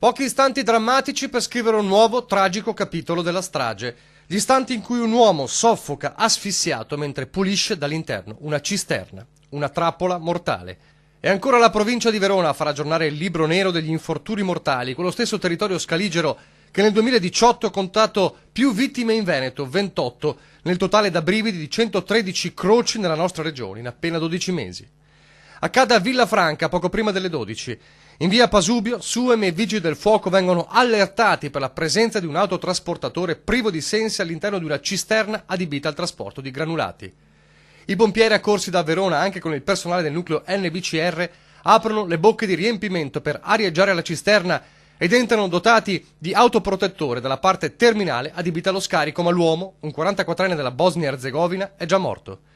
Pochi istanti drammatici per scrivere un nuovo, tragico capitolo della strage. Gli istanti in cui un uomo soffoca asfissiato mentre pulisce dall'interno una cisterna, una trappola mortale. E ancora la provincia di Verona a far aggiornare il libro nero degli infortuni mortali, quello stesso territorio scaligero che nel 2018 ha contato più vittime in Veneto, 28, nel totale da brividi di 113 croci nella nostra regione in appena 12 mesi. Accade a Villafranca poco prima delle 12. In via Pasubio, SUEM e Vigili del Fuoco vengono allertati per la presenza di un autotrasportatore privo di sensi all'interno di una cisterna adibita al trasporto di granulati. I pompieri accorsi da Verona, anche con il personale del nucleo NBCR, aprono le bocche di riempimento per arieggiare la cisterna ed entrano dotati di autoprotettore dalla parte terminale adibita allo scarico, ma l'uomo, un 44enne della Bosnia-Erzegovina, è già morto.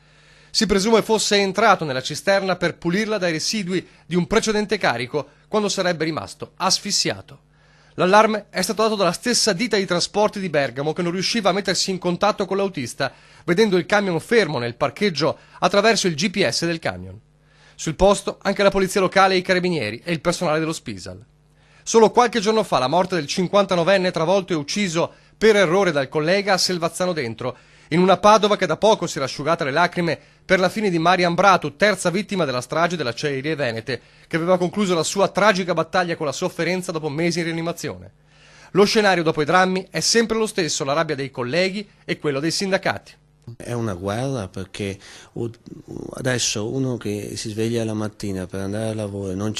Si presume fosse entrato nella cisterna per pulirla dai residui di un precedente carico quando sarebbe rimasto asfissiato. L'allarme è stato dato dalla stessa ditta di trasporti di Bergamo che non riusciva a mettersi in contatto con l'autista, vedendo il camion fermo nel parcheggio attraverso il GPS del camion. Sul posto anche la polizia locale e i carabinieri e il personale dello Spisal. Solo qualche giorno fa la morte del 59enne travolto e ucciso per errore dal collega a Selvazzano Dentro, in una Padova che da poco si era asciugata le lacrime per la fine di Marian Bratu, terza vittima della strage delle Acciaierie Venete, che aveva concluso la sua tragica battaglia con la sofferenza dopo mesi in rianimazione. Lo scenario dopo i drammi è sempre lo stesso, la rabbia dei colleghi e quello dei sindacati. È una guerra perché adesso uno che si sveglia la mattina per andare al lavoro e non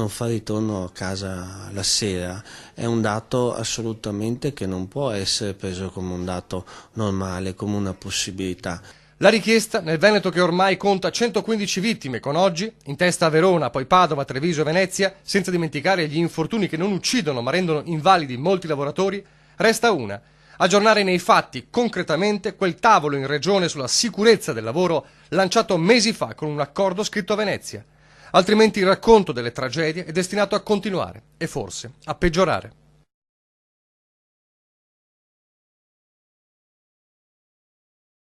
fa ritorno a casa la sera è un dato assolutamente che non può essere preso come un dato normale, come una possibilità. La richiesta, nel Veneto che ormai conta 115 vittime, con oggi, in testa a Verona, poi Padova, Treviso e Venezia, senza dimenticare gli infortuni che non uccidono ma rendono invalidi molti lavoratori, resta una: aggiornare nei fatti, concretamente, quel tavolo in regione sulla sicurezza del lavoro lanciato mesi fa con un accordo scritto a Venezia. Altrimenti il racconto delle tragedie è destinato a continuare e forse a peggiorare.